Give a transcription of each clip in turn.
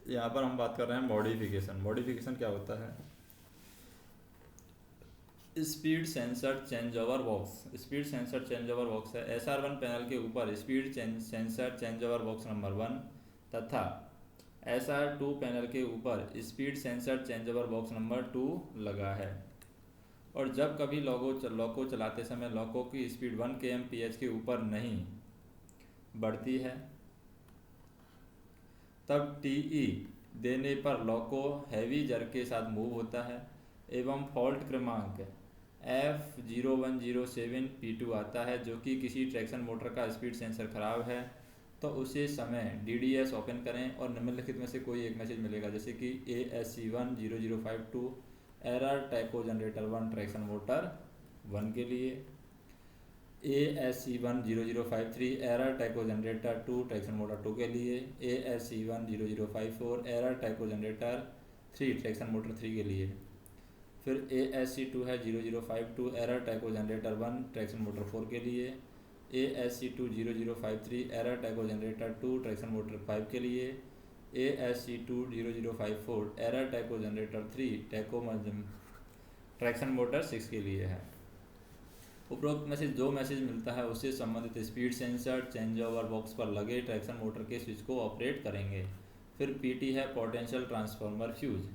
यहाँ पर हम बात कर रहे हैं मॉडिफिकेशन। मॉडिफिकेशन क्या होता है? Speed sensor change over box. Speed sensor change over box है SR1 पैनल के ऊपर speed sensor change over box number 1 तथा SR2 पैनल के ऊपर speed sensor change over box number 2 लगा है। और जब कभी लॉको चलाते समय लॉको की स्पीड 1 kmph के ऊपर नहीं बढ़ती है, तब TE देने पर लॉको हैवी जर के साथ मूव होता है एवं फॉल्ट क्रमांक F0107P2 आता है, जो कि किसी ट्रैक्शन मोटर का स्पीड सेंसर खराब है तो उसे समय DDS ओपन करें और निम्नलिखित में से कोई एक मैसेज मिलेगा, जैसे कि ASC10052 error taco generator 1 traction motor 1 के लिए, ASC10053 error taco generator 2 traction motor 2 के लिए, ASC10054 error taco generator 3 traction motor 3 के लिए। फिर ASC2 है 0052 error taco generator 1 traction motor 4 के लिए, ASC20053 error taco generator 2 traction motor 5 के लिए, ASC20054 error taco generator 3 traction motor 6 के लिए है। उपरोक्त में से जो मैसेज मिलता है उससे संबंधित speed sensor change over box पर लगे ट्रैक्शन मोटर के स्विच को ऑपरेट करेंगे। फिर PT है potential transformer fuse.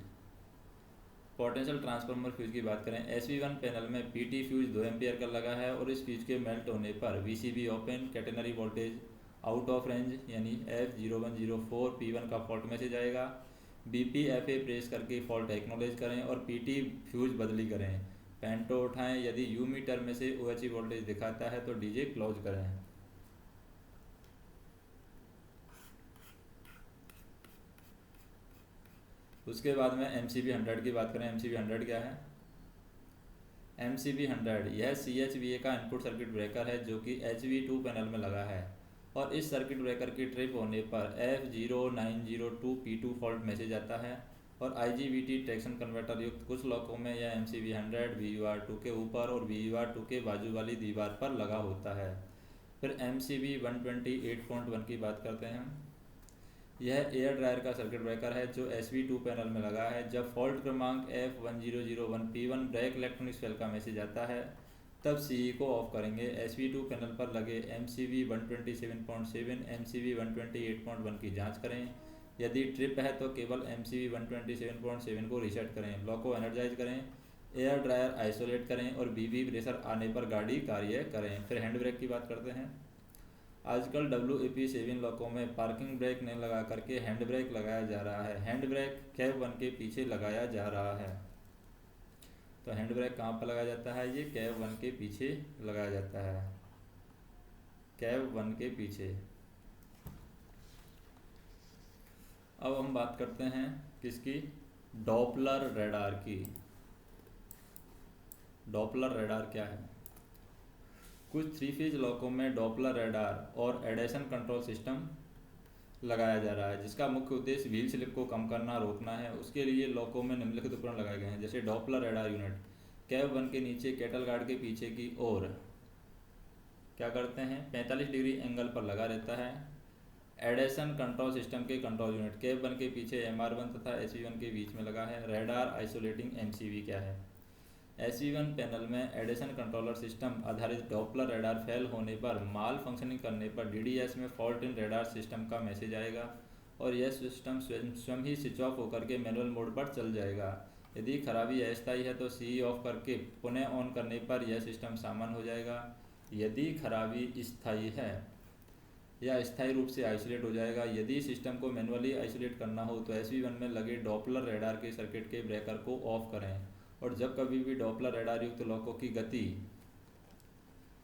Potential transformer fuse की बात करें, SV1 पैनल में PT फ्यूज 2 एम्पियर का लगा है और इस फ्यूज के मेल्ट होने पर VCB open catenary voltage out of range यानी F0104 P1 का फॉल्ट मैसेज आएगा। BPFA प्रेस करके फॉल्ट एक्नॉलेज करें और PT फ्यूज बदली करें। पेंटो उठाएं, यदि U मीटर में से OHE वोल्टेज दिखाता है तो DJ क्लोज करें। उसके बाद में MCB 100 की बात करें। MCB 100 क्या है? MCB 100 यह CHVA का इनपुट सर्किट ब्रेकर है जो कि HV2 पैनल में लगा है और इस सर्किट ब्रेकर की ट्रिप होने पर F0902P2 फॉल्ट मैसेज आता है और IGBT ट्रैक्शन कन्वर्टर युक्त कुछ लॉकों में यह MCB 100 VUR2 के ऊपर और VUR2 के बाजू वाली दीवार पर लगा होता है। फिर MCB 128.1 की बात करते हैं। यह एयर ड्रायर का सर्किट ब्रेकर है जो SV2 पैनल में लगा है। जब फॉल्ट क्रमांक F1001P1 ब्रेक इलेक्ट्रॉनिक्स फेल का मैसेज आता है तब CE को ऑफ करेंगे। SV2 पैनल पर लगे MCB 127.7 MCB 128.1 की जांच करें। यदि ट्रिप है तो केवल MCB 127.7 को रीसेट करें, लॉक को एनर्जाइज करें, एयर ड्रायर आइसोलेट करें और BB प्रेशर आने पर गाड़ी कार्य करें। फिर हैंड ब्रेक की बात करते हैं। आजकल WAP7 लॉकों में पार्किंग ब्रेक नहीं लगा करके हैंड ब्रेक लगाया जा रहा है। हैंड ब्रेक कैब 1 के पीछे लगाया जा रहा है। तो हैंड ब्रेक कहाँ पर लगाया जाता है? ये कैब 1 के पीछे लगाया जाता है, कैब 1 के पीछे। अब हम बात करते हैं किसकी? डॉपलर रडार की। डॉपलर रडार क्या है? कुछ 3 फेज लॉकों में डॉपलर रडार और एडेशन कंट्रोल सिस्टम लगाया जा रहा है, जिसका मुख्य उद्देश्य व्हील स्लिप को कम करना रोकना है। उसके लिए लॉकों में निम्नलिखित उपकरण लगाए गए हैं, जैसे डॉपलर रडार यूनिट कैब 1 के नीचे कैटल गार्ड के पीछे की ओर क्या करते हैं 45 डिग्री एंगल पर लगा रहता है। एडेशन कंट्रोल सिस्टम के कंट्रोल यूनिट कैब 1 के पीछे MR1 तथा SV1 के बीच में लगा है। रडार आइसोलेटिंग MCV क्या है? SV1 पैनल में एडेशन कंट्रोलर सिस्टम आधारित डॉपलर रडार फेल होने पर माल फंक्शनिंग करने पर DDS में फॉल्ट इन रडार सिस्टम का मैसेज आएगा और यह सिस्टम स्वयं ही स्विच ऑफ होकर के मैनुअल मोड पर चल जाएगा। यदि खराबी अस्थायी है तो CE ऑफ करके पुनः ऑन करने पर यह सिस्टम सामान्य हो जाएगा। यदि खराबी स्थायी है या स्थायी रूप से आइसोलेट हो जाएगा। यदि सिस्टम को मैनुअली आइसोलेट करना हो तो SV1 में लगे डॉपलर रडार के सर्किट के ब्रेकर को ऑफ करें और जब कभी भी डॉपलर रडार युक्त लॉकों की गति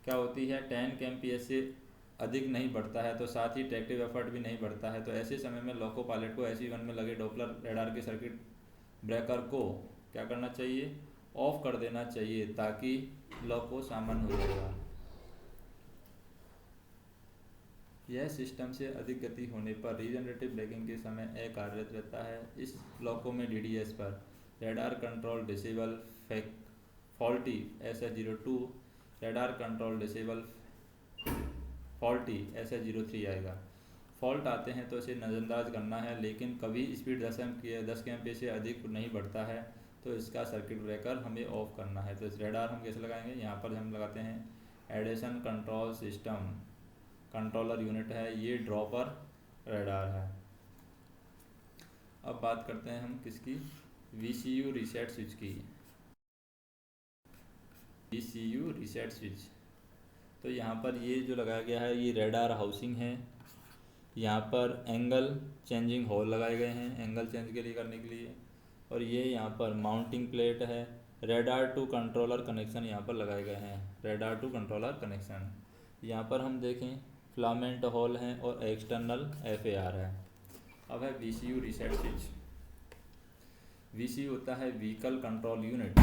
क्या होती है 10 kmph से अधिक नहीं बढ़ता है तो साथ ही ट्रैक्टिव एफर्ट भी नहीं बढ़ता है, तो ऐसे समय में लॉको पायलट को SV1 में लगे डॉपलर रडार के सर्किट ब्रेकर को क्या करना चाहिए? ऑफ कर देना चाहिए, ताकि लॉको सामान्य हो जाएगा। यह सिस्टम से अधिक गति होने पर रीजनरेटिव ब्रेकिंग के समय अकार्यरत रहता है। इस लॉकों में DDS पर radar control disable faulty SS02, radar control disable faulty SS03 आएगा। फॉल्ट आते हैं तो इसे नज़रअंदाज करना है, लेकिन कभी स्पीड 10 kmph से अधिक नहीं बढ़ता है तो इसका सर्किट ब्रेकर हमें ऑफ करना है। तो इस रेडार हम कैसे लगाएंगे, यहाँ पर हम लगाते हैं addition control system controller unit है, ये ड्रॉपर रेडार है। अब बात करते हैं हम किसकी, VCU रीसेट स्विच की। VCU रीसेट स्विच, तो यहाँ पर ये जो लगाया गया है ये रेडार हाउसिंग है। यहाँ पर एंगल चेंजिंग होल लगाए गए हैं एंगल चेंज के लिए करने के लिए, और ये यहाँ पर माउंटिंग प्लेट है। रेडार टू कंट्रोलर कनेक्शन यहाँ पर लगाए गए हैं, रेडार टू कंट्रोलर कनेक्शन। यहाँ पर हम देखें फिलामेंट होल हैं और एक्सटर्नल FAR है। अब है VCU रीसेट स्विच। VCU होता है व्हीकल कंट्रोल यूनिट।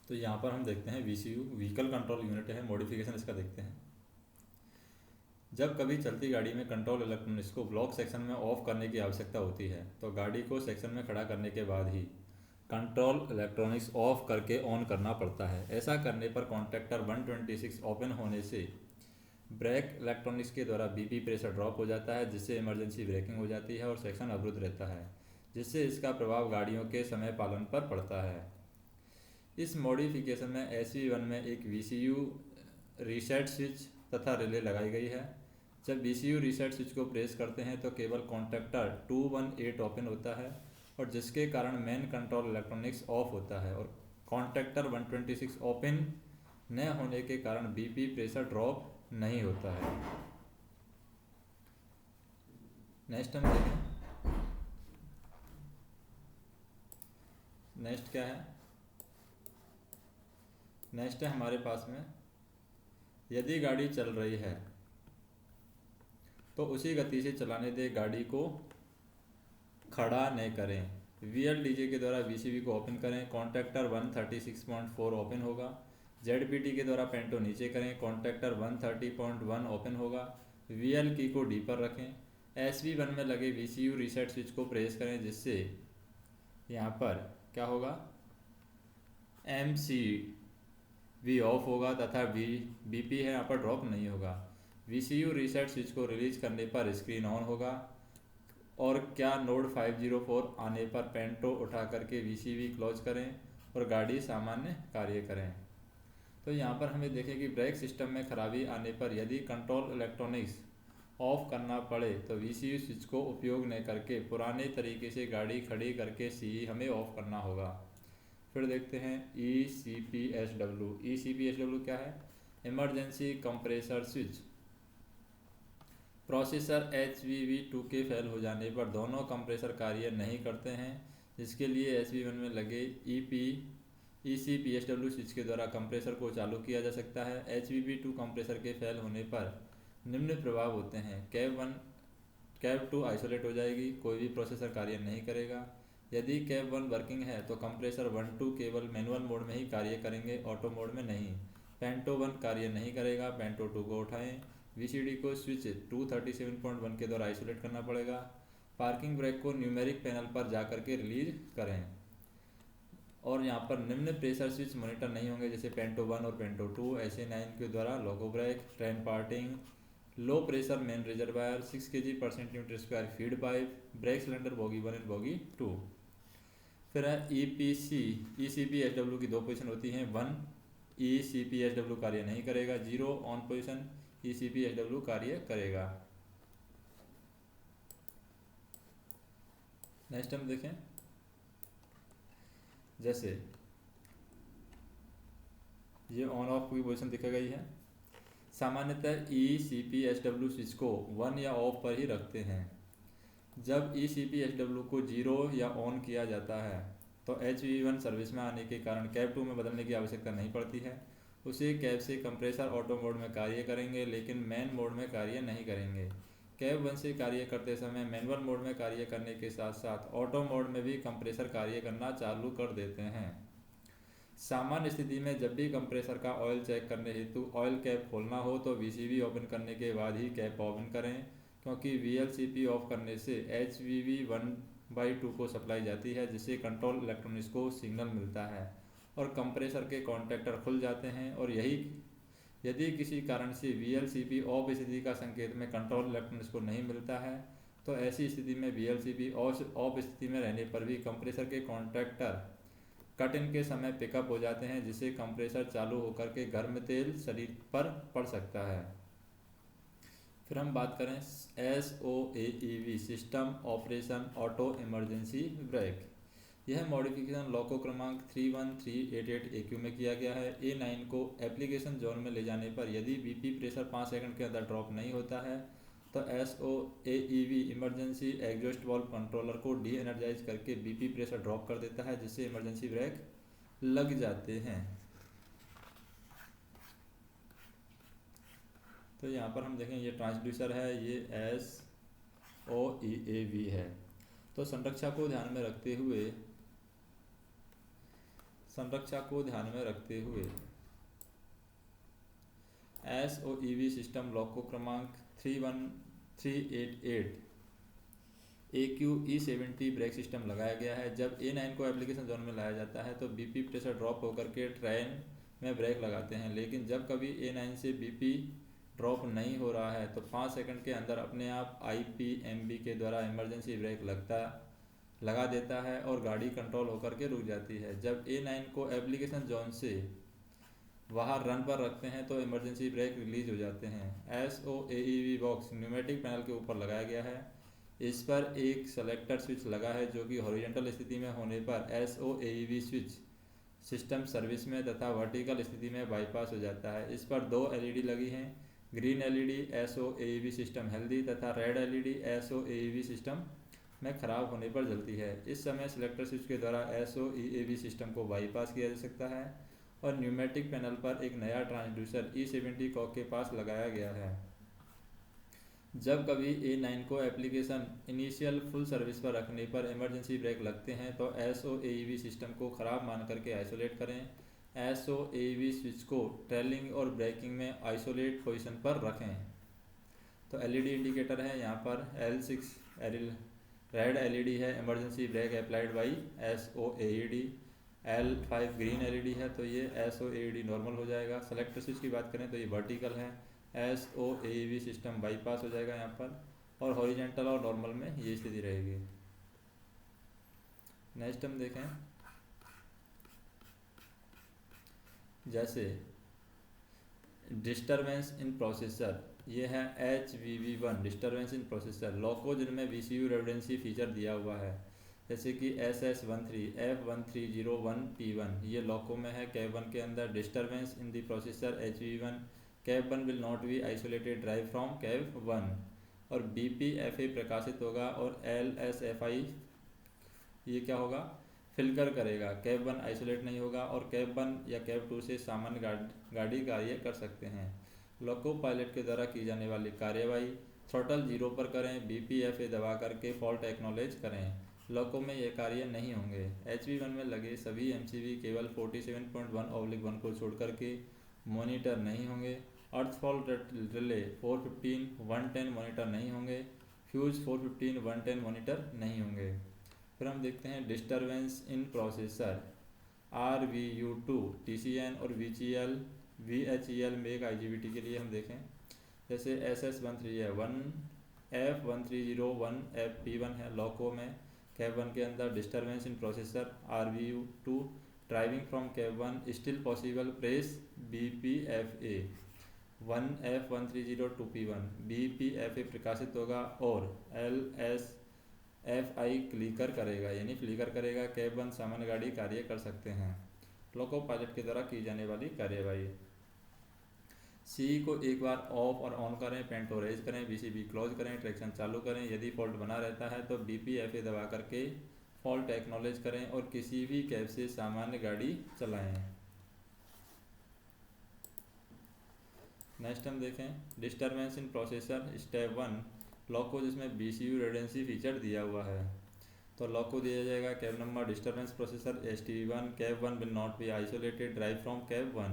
तो यहाँ पर हम देखते हैं VCU व्हीकल कंट्रोल यूनिट है, मॉडिफिकेशन इसका देखते हैं। जब कभी चलती गाड़ी में कंट्रोल इलेक्ट्रॉनिक्स को ब्लॉक सेक्शन में ऑफ करने की आवश्यकता होती है तो गाड़ी को सेक्शन में खड़ा करने के बाद ही कंट्रोल इलेक्ट्रॉनिक्स ऑफ करके ऑन करना पड़ता है। ऐसा करने पर कॉन्टैक्टर 126 ओपन होने से ब्रेक इलेक्ट्रॉनिक्स के द्वारा BP प्रेशर ड्रॉप हो जाता है, जिससे इमरजेंसी ब्रेकिंग हो जाती है और सेक्शन अवरुद्ध रहता है, जिससे इसका प्रभाव गाड़ियों के समय पालन पर पड़ता है। इस मॉडिफिकेशन में SV1 में एक VCU रीसेट स्विच तथा रिले लगाई गई है। जब VCU रीसेट स्विच को प्रेस करते हैं तो केवल कॉन्टैक्टर 218 ओपन होता है और जिसके कारण मेन कंट्रोल इलेक्ट्रॉनिक्स ऑफ होता है, और कॉन्टैक्टर 126 ओपन न होने के कारण BP प्रेशर ड्रॉप नहीं होता है। नेक्स्ट हम देखें, नेक्स्ट क्या है, नेक्स्ट है हमारे पास में यदि गाड़ी चल रही है तो उसी गति से चलाने दे, गाड़ी को खड़ा न करें। VLDJ के द्वारा VCB को ओपन करें, कॉन्टैक्टर 136.4 ओपन होगा। ZPT के द्वारा पेंटो नीचे करें, कॉन्टैक्टर 130.1 ओपन होगा। VL की को D पर रखें। SV1 में लगे VCU रीसेट स्विच को प्रेस करें, जिससे यहाँ पर क्या होगा, MCV ऑफ होगा तथा BP है यहाँ पर ड्रॉप नहीं होगा। VCU रीसेट स्विच को रिलीज करने पर स्क्रीन ऑन होगा, और क्या नोड 504 आने पर पेंटो उठा करके VCB क्लोज करें और गाड़ी सामान्य कार्य करें। तो यहाँ पर हमें देखें कि ब्रेक सिस्टम में खराबी आने पर यदि कंट्रोल इलेक्ट्रॉनिक्स ऑफ करना पड़े तो VCU स्विच को उपयोग न करके पुराने तरीके से गाड़ी खड़ी करके CE हमें ऑफ करना होगा। फिर देखते हैं ECPSW। ECPSW क्या है, emergency compressor switch. Processor HVV2 के फेल हो जाने पर दोनों कंप्रेसर कार्य नहीं करते हैं, जिसके लिए SV1 में लगे ECPSW स्विच के द्वारा कंप्रेसर को चालू किया जा सकता है। HVV2 कंप्रेसर के फेल होने पर निम्न प्रभाव होते हैं, कैब 2 आइसोलेट हो जाएगी, कोई भी प्रोसेसर कार्य नहीं करेगा। यदि कैब 1 वर्किंग है तो कंप्रेसर 1-2 केवल मैनुअल मोड में ही कार्य करेंगे, ऑटो मोड में नहीं। पेंटो 1 कार्य नहीं करेगा, पेंटो 2 को उठाएं। VCD को स्विच 237.1 के द्वारा आइसोलेट करना पड़ेगा। पार्किंग ब्रेक को न्यूमेरिक पैनल पर जाकर के रिलीज करें, और यहाँ पर निम्न प्रेशर स्विच मॉनिटर नहीं होंगे, जैसे पेंटो 1 और पेंटो 2। SA9 के द्वारा loco brake, train parting, low pressure main reservoir, 6 kg/Nm² feed pipe, brake cylinder bogie 1 और बोगी 2। फिर है ECPSW की 2 पोजीशन होती हैं। 1 ECPSW कार्य नहीं करेगा, 0 ऑन पोजीशन ECPSW कार्य करेगा। नेक्स्ट हम देखें, जैसे ये ऑन ऑफ की पोजीशन दिखा गई है। सामान्यतः ECPSW स्विच को 1 या ऑफ पर ही रखते हैं। जब ECPSW को 0 या ऑन किया जाता है तो HV1 सर्विस में आने के कारण कैब 2 में बदलने की आवश्यकता नहीं पड़ती है। उसी कैब से कंप्रेसर ऑटो मोड में कार्य करेंगे, लेकिन मैन मोड में कार्य नहीं करेंगे। कैब 1 से कार्य करते समय मैनुअल मोड में कार्य करने के साथ साथ ऑटो मोड में भी कंप्रेसर कार्य करना चालू कर देते हैं। सामान्य स्थिति में जब भी कंप्रेसर का ऑयल चेक करने हेतु ऑयल कैप खोलना हो तो VCB ओपन करने के बाद ही कैप ओपन करें, क्योंकि VLCP ऑफ करने से HVV 1/2 को सप्लाई जाती है, जिससे कंट्रोल इलेक्ट्रॉनिक्स को सिग्नल मिलता है और कंप्रेसर के कॉन्टैक्टर खुल जाते हैं। और यदि किसी कारण से VLCP ऑफ स्थिति का संकेत में कंट्रोल इलेक्ट्रॉनिक्स को नहीं मिलता है तो ऐसी स्थिति में VLCP ऑफ स्थिति में रहने पर भी कंप्रेसर के कॉन्टैक्टर कट इन के समय पिकअप हो जाते हैं, जिससे कंप्रेसर चालू होकर के गर्म तेल शरीर पर पड़ सकता है। फिर हम बात करें SOAEB system operation auto emergency brake. यह मॉडिफिकेशन लॉको क्रमांक 31388 AQ में किया गया है। A9 को एप्लीकेशन जोन में ले जाने पर यदि BP प्रेशर 5 सेकंड के अंदर ड्रॉप नहीं होता है तो SOAEB emergency exhaust valve controller को डी एनर्जाइज करके BP प्रेशर ड्रॉप कर देता है, जिससे इमरजेंसी ब्रेक लग जाते हैं। तो यहाँ पर हम देखें ये ट्रांसड्यूसर है, ये SOAEB है। तो संरक्षा को ध्यान में रखते हुए SOAEB सिस्टम लॉको क्रमांक 31388 AQ E70 ब्रेक सिस्टम लगाया गया है। जब A9 को एप्लीकेशन जोन में लाया जाता है तो BP प्रेशर ड्रॉप होकर के ट्रेन में ब्रेक लगाते हैं, लेकिन जब कभी A9 से BP ड्रॉप नहीं हो रहा है तो 5 सेकंड के अंदर अपने आप IPMB के द्वारा इमरजेंसी ब्रेक लगा देता है और गाड़ी कंट्रोल होकर के रुक जाती है। जब A9 को एप्लीकेशन जोन से बाहर रन पर रखते हैं तो इमरजेंसी ब्रेक रिलीज हो जाते हैं। SOAEB बॉक्स न्यूमेटिक पैनल के ऊपर लगाया गया है। इस पर एक सेलेक्टर स्विच लगा है जो कि हॉरिजॉन्टल स्थिति में होने पर SOAEB स्विच सिस्टम सर्विस में तथा वर्टिकल स्थिति में बाईपास हो जाता है। इस पर 2 LED लगी हैं, green LED SOAEB system healthy तथा रेड LED SOAEB सिस्टम में खराब होने पर जलती है। इस समय सिलेक्टर स्विच के द्वारा SOAEB सिस्टम को बाईपास किया जा सकता है और न्यूमेटिक पैनल पर एक नया ट्रांसड्यूसर E70 कॉक के पास लगाया गया है। जब कभी A9 को एप्लीकेशन इनिशियल फुल सर्विस पर रखने पर इमरजेंसी ब्रेक लगते हैं तो SOAEB सिस्टम को ख़राब मान करके आइसोलेट करें। SOAEB स्विच को ट्रेलिंग और ब्रेकिंग में आइसोलेट पोजीशन पर रखें। तो LED इंडिकेटर है, यहाँ पर L6 रेड LED है, emergency brake applied by SOAED। L5 green LED है, तो ये SOAED नॉर्मल हो जाएगा। सेलेक्टर स्विच की बात करें तो ये वर्टिकल है, SOAEB सिस्टम बाईपास हो जाएगा यहाँ पर, और हॉरिजॉन्टल और नॉर्मल में ये स्थिति रहेगी। नेक्स्ट हम देखें, जैसे डिस्टरबेंस इन प्रोसेसर, ये है HVV1 डिस्टरबेंस इन प्रोसेसर। लॉको जिनमें VCU रेजिडेंसी फीचर दिया हुआ है, जैसे कि SS13 F1301P1, ये लॉको में है। कैब 1 के अंदर disturbance in the processor HVV1 cab 1 will not be isolated drive from cab 1, और BPFA प्रकाशित होगा, और LSFI ये क्या होगा, फिल्टर करेगा। कैब 1 आइसोलेट नहीं होगा और कैब 1 या कैब 2 से सामान्य गाड़ी कार्य कर सकते हैं। लोको पायलट के द्वारा की जाने वाली कार्यवाही थ्रॉटल 0 पर करें, BPFA दबा करके फॉल्ट एक्नॉलेज करें। लोको में ये कार्य नहीं होंगे। HV1 में लगे सभी MCV केवल 47.1/1 को छोड़ करके मॉनिटर नहीं होंगे। अर्थ फॉल्ट रिले 415/110 मॉनिटर नहीं होंगे। फ्यूज 415/110 मॉनिटर नहीं होंगे। फिर हम देखते हैं डिस्टरबेंस इन प्रोसेसर RVU2 TCN और VHEL में एक IGBT के लिए हम देखें, जैसे SS13 है 1F1301FP1 है। लॉको में कैब 1 के अंदर disturbance in processor RVU2 driving from cab 1 still possible press BPFA 1F1302P1 BPFA प्रकाशित होगा और LSFI क्लिकर करेगा, यानी फ्लिकर करेगा। कैब 1 सामान्य गाड़ी कार्य कर सकते हैं। लोको पायलट के द्वारा की जाने वाली कार्यवाही, CE को एक बार ऑफ और ऑन करें, पेंटोरेज करें, BCB क्लोज करें, ट्रैक्शन चालू करें। यदि फॉल्ट बना रहता है तो BPFA दबा करके फॉल्ट एक्नॉलेज करें और किसी भी कैब से सामान्य गाड़ी चलाएं। नेक्स्ट हम देखें डिस्टरबेंस इन प्रोसेसर स्टेप 1 लॉको जिसमें BCU रेजिडेंसी फीचर दिया हुआ है। तो लॉको दिया जाएगा cab number disturbance processor ST1 cab 1 will not be isolated drive from cab 1।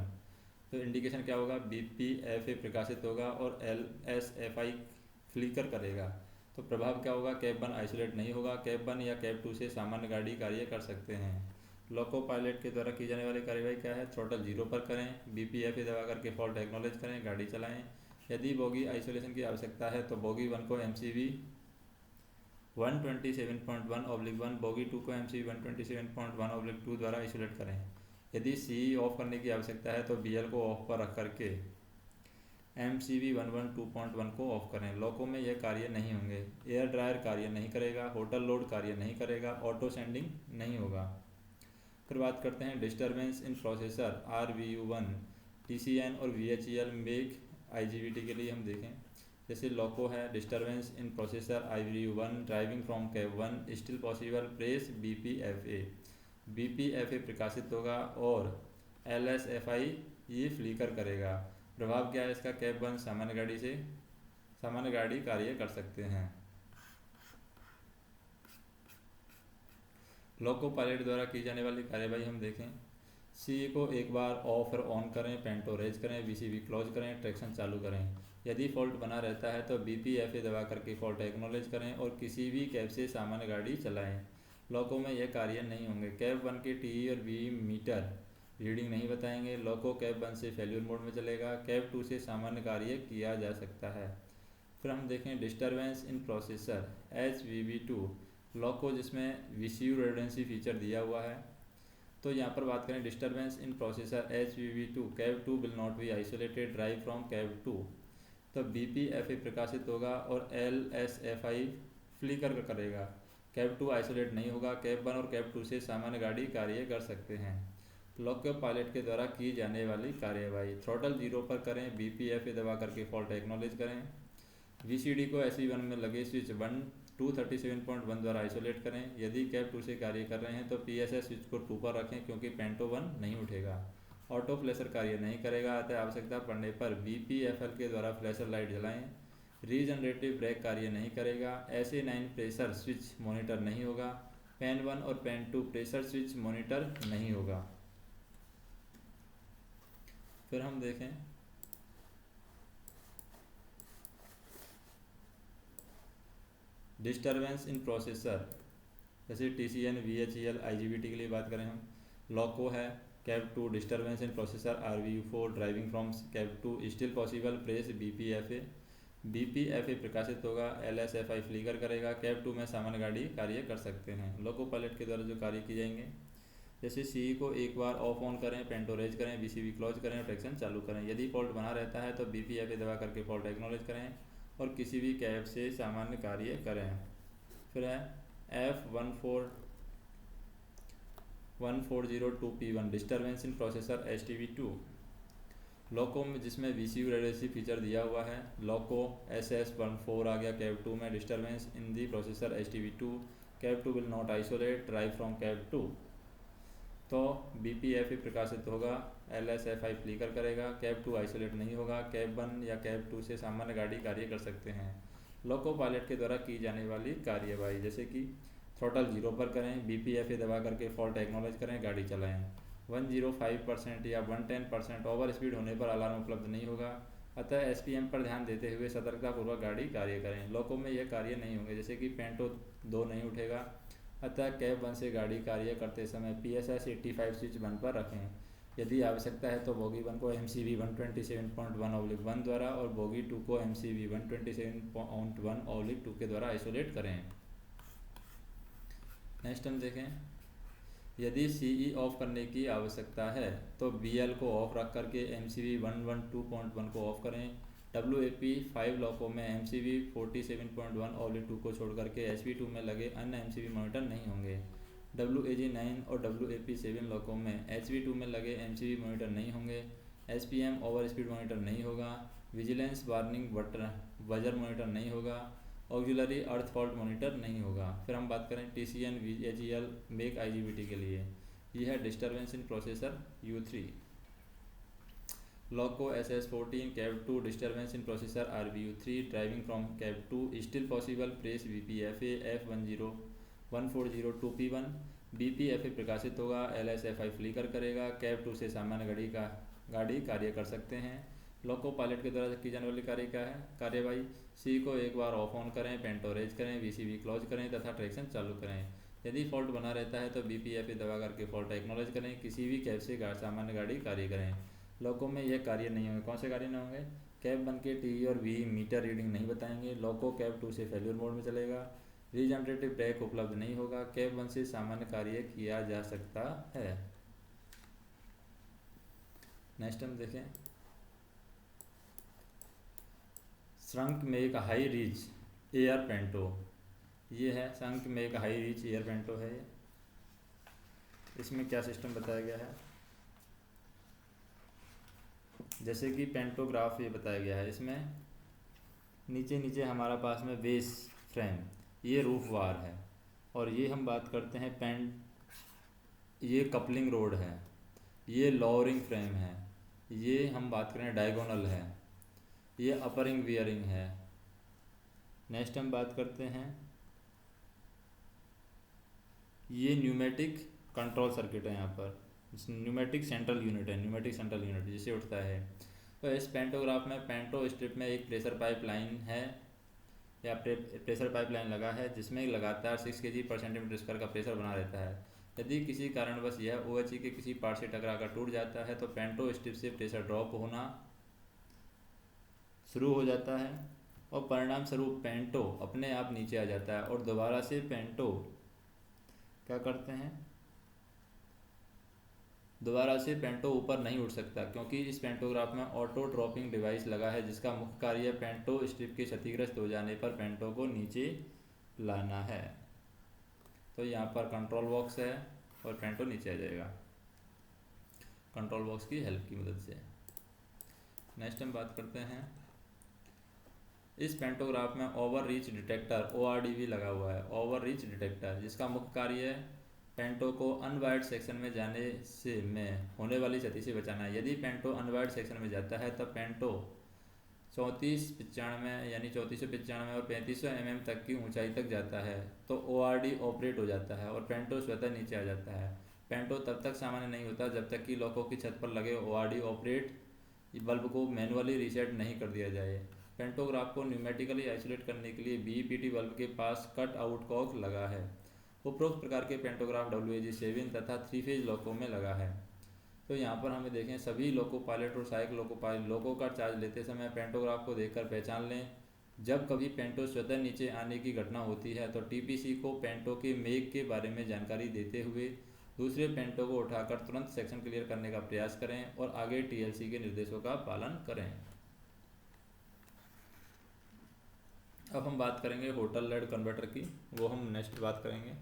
तो इंडिकेशन क्या होगा, BPFA प्रकाशित होगा और LSFI फ्लिकर करेगा। तो प्रभाव क्या होगा, कैब 1 आइसोलेट नहीं होगा। कैब 1 या कैब 2 से सामान्य गाड़ी कार्य कर सकते हैं। लोको पायलट के द्वारा की जाने वाली कार्यवाही क्या है? थ्रोटल 0 पर करें, BPFA दबा करके फॉल्ट एक्नॉलेज करें, गाड़ी चलाएं। यदि बोगी आइसोलेशन की आवश्यकता है तो बोगी 1 को MCV 127.1/1, बोगी 2 को MCV 127.1/2 द्वारा आइसोलेट करें। यदि CE ऑफ करने की आवश्यकता है तो BL को ऑफ पर रख करके MCV 112.1 को ऑफ करें। लोको में यह कार्य नहीं होंगे। एयर ड्रायर कार्य नहीं करेगा, होटल लोड कार्य नहीं करेगा, ऑटो सेंडिंग नहीं होगा। फिर बात करते हैं disturbance in processor RVU1, TCN और VHEL मेक IGBT के लिए हम देखें। जैसे लोको है, disturbance in processor RVU1 driving from cab 1 still possible press BPFA। BPFA प्रकाशित होगा और LSFI ये फ्लिकर करेगा। प्रभाव क्या है इसका? कैब 1 सामान्य गाड़ी कार्य कर सकते हैं। लोको पायलट द्वारा की जाने वाली कार्यवाही हम देखें। CE को एक बार ऑफ और ऑन करें, पेंटो रेज करें, VCV क्लोज करें, ट्रैक्शन चालू करें। यदि फॉल्ट बना रहता है तो BPFA दबा करके फॉल्ट एक्नॉलेज करें और किसी भी कैब से सामान्य गाड़ी चलाएं। लोको में यह कार्य नहीं होंगे। कैब 1 के TE और VE मीटर रीडिंग नहीं बताएंगे। लोको कैब 1 से फेल्यूर मोड में चलेगा। कैब 2 से सामान्य कार्य किया जा सकता है। फिर हम देखें डिस्टर्बेंस इन प्रोसेसर HVB2 लोको जिसमें VCU रिडंडेंसी फीचर दिया हुआ है। तो यहाँ पर बात करें disturbance in processor HVB2 cab 2 will not be isolated drive from cab 2। तो BPFA प्रकाशित होगा और LSFI फ्लिकर करेगा। कैब 2 आइसोलेट नहीं होगा। कैब 1 और कैब 2 से सामान्य गाड़ी कार्य कर सकते हैं। लोको पायलट के द्वारा की जाने वाली कार्यवाही थ्रोटल 0 पर करें, BPFA दबा करके फॉल्ट एक्नॉलेज करें। VCD को SE1 में लगे स्विच 237.1 द्वारा आइसोलेट करें। यदि कैब 2 से कार्य कर रहे हैं तो PSS स्विच को 2 पर रखें क्योंकि पेंटो 1 नहीं उठेगा। ऑटो फ्लैशर कार्य नहीं करेगा, अतः आवश्यकता पड़ने पर BPFL के द्वारा फ्लैशर लाइट जलाएं। रीजनरेटिव ब्रेक कार्य नहीं करेगा। SA9 प्रेशर स्विच मॉनिटर नहीं होगा। पेन 1 और पेन 2 प्रेशर स्विच मॉनिटर नहीं होगा। फिर हम देखें डिस्टर्बेंस इन प्रोसेसर जैसे TCN VHEL IGBT के लिए बात करें हम। लोको है cab 2 disturbance in processor RVU4 driving from cab 2 still possible press BPFA प्रकाशित होगा। LSFI फ्लिकर करेगा। कैब 2 में सामान्य गाड़ी कार्य कर सकते हैं। लोको पायलट के द्वारा जो कार्य किए जाएंगे जैसे CE को एक बार ऑफ ऑन करें, पेंटो रेज करें, VCV क्लोज करें और ट्रैक्शन चालू करें। यदि फॉल्ट बना रहता है तो BPFA दबा करके फॉल्ट एक्नॉलेज करें और किसी भी कैब से सामान्य कार्य करें। फिर है F14002P1 disturbance in processor HTV2 लोको में जिसमें VCU रिडंडेंसी फीचर दिया हुआ है। लोको SS14 आ गया कैब 2 में disturbance in the processor HTV2 cab 2 will not isolate drive from cab 2। तो BPFA प्रकाशित होगा। LSFI फ्लिकर करेगा। कैब 2 आइसोलेट नहीं होगा। कैब 1 या कैब 2 से सामान्य गाड़ी कार्य कर सकते हैं। लोको पायलट के द्वारा की जाने वाली कार्यवाही जैसे कि थ्रोटल 0 पर करें, BPFA दबा करके फॉल्ट एक्नॉलेज करें, गाड़ी चलाएं। 105% या 110% ओवर स्पीड होने पर अलार्म उपलब्ध नहीं होगा, अतः SPM पर ध्यान देते हुए सतर्कतापूर्वक गाड़ी कार्य करें। लोको में यह कार्य नहीं होंगे जैसे कि पेंटो 2 नहीं उठेगा, अतः कैब 1 से गाड़ी कार्य करते समय PSS 85 स्विच 1 पर रखें। यदि आवश्यकता है तो बोगी 1 को MCV 127.1/1 द्वारा और बोगी 2 को MCV 127.1/2 के द्वारा आइसोलेट करें। नेक्स्ट हम देखें यदि CE ऑफ करने की आवश्यकता है तो BL को ऑफ रख करके MCV 112.1 को ऑफ करें। WAP 5 लोको में MCV 47.1/2 को छोड़ करके HV2 में लगे अन्य MCV मॉनिटर नहीं होंगे। WAG 9 और WAP 7 लोको में HV2 में लगे MCV मॉनिटर नहीं होंगे। SPM ओवर स्पीड मॉनिटर नहीं होगा। विजिलेंस वार्निंग बजर मॉनिटर नहीं होगा। ऑक्सिलरी अर्थ फॉल्ट मॉनिटर नहीं होगा। फिर हम बात करें TCN VHEL मेक IGBT के लिए। यह है disturbance in processor U3 loco SS14 cab 2 disturbance in processor RVU3 driving from cab 2 still possible press BPFA F14002P1 BPFA प्रकाशित होगा। LSFI फ्लिकर करेगा। कैब 2 से सामान्य गाड़ी कार्य कर सकते हैं। लोको पायलट के द्वारा की जाने वाली कार्य क्या है? कार्यवाही CE को एक बार ऑफ ऑन करें, पेंटो रेज करें, VCV क्लोज करें तथा ट्रैक्शन चालू करें। यदि फॉल्ट बना रहता है तो BPFA दबा करके फॉल्ट एक्नॉलेज करें। किसी भी कैब से सामान्य गाड़ी कार्य करें। लोको में यह कार्य नहीं होंगे। कौन से कार्य नहीं होंगे? कैब 1 के टी और वी मीटर रीडिंग नहीं बताएंगे। लोको कैब 2 से फेल्यूर मोड में चलेगा। रीजनरेटिव ब्रेक उपलब्ध नहीं होगा। कैब 1 से सामान्य कार्य किया जा सकता है। नेक्स्ट हम देखें, श्रंक make high reach air panto. ये है श्रंक make high reach air panto है। इसमें क्या सिस्टम बताया गया है? जैसे कि पेंटोग्राफ ये बताया गया है। इसमें नीचे नीचे हमारा पास में बेस फ्रेम, ये रूफ वार है, और ये हम बात करते हैं ये कपलिंग रोड है, ये लोअरिंग फ्रेम है, ये हम बात करें डायगोनल है, ये अपरिंग वियरिंग है। नेक्स्ट हम बात करते हैं, ये न्यूमेटिक कंट्रोल सर्किट है। यहाँ पर न्यूमेटिक सेंट्रल यूनिट है, न्यूमेटिक सेंट्रल यूनिट जिसे उठता है। तो इस पेंटोग्राफ में पेंटो स्ट्रिप में एक प्रेशर पाइपलाइन है या प्रेशर पाइपलाइन लगा है, जिसमें लगातार 6 kg/cm² का प्रेशर बना रहता है। यदि किसी कारणवश यह OHE के किसी पार्ट से टकराकर टूट जाता है तो पेंटो स्ट्रिप से प्रेशर ड्रॉप होना शुरू हो जाता है और परिणाम स्वरूप पेंटो अपने आप नीचे आ जाता है और दोबारा से पेंटो क्या करते हैं, दोबारा से पेंटो ऊपर नहीं उठ सकता, क्योंकि इस पेंटोग्राफ में ऑटो ड्रॉपिंग डिवाइस लगा है, जिसका मुख्य कार्य पेंटो स्ट्रिप के क्षतिग्रस्त हो जाने पर पेंटो को नीचे लाना है। तो यहाँ पर कंट्रोल बॉक्स है और पेंटो नीचे आ जाएगा कंट्रोल बॉक्स की हेल्प की मदद से। नेक्स्ट हम बात करते हैं, इस पेंटोग्राफ में ओवर रीच डिटेक्टर ORDV लगा हुआ है। ओवर रीच डिटेक्टर जिसका मुख्य कार्य है पेंटो को अनवायर्ड सेक्शन में जाने से होने वाली क्षति से बचाना है। यदि पेंटो अनवायर्ड सेक्शन में जाता है तब पेंटो 3495 यानी 3495 और 3500 mm तक की ऊंचाई तक जाता है तो ORD ऑपरेट हो जाता है और पेंटो स्वतः नीचे आ जाता है। पेंटो तब तक सामान्य नहीं होता जब तक कि लोको की छत पर लगे ORD ऑपरेट बल्ब को मैनुअली रीसेट नहीं कर दिया जाए। पेंटोग्राफ को न्यूमेटिकली आइसोलेट करने के लिए BEPT बल्ब के पास कट आउट कॉक लगा है। उपरोक्त प्रकार के पेंटोग्राफ WAG7 तथा 3 फेज लोको में लगा है। तो यहाँ पर हमें देखें, सभी लोको पायलट और सहायक लोको पायलट लोको का चार्ज लेते समय पेंटोग्राफ को देखकर पहचान लें। जब कभी पेंटो स्वतः नीचे आने की घटना होती है तो TPC को पेंटो के मेक के बारे में जानकारी देते हुए दूसरे पेंटो को उठाकर तुरंत सेक्शन क्लियर करने का प्रयास करें और आगे TLC के निर्देशों का पालन करें। अब हम बात करेंगे होटल लेड कन्वर्टर की, वो हम नेक्स्ट बात करेंगे।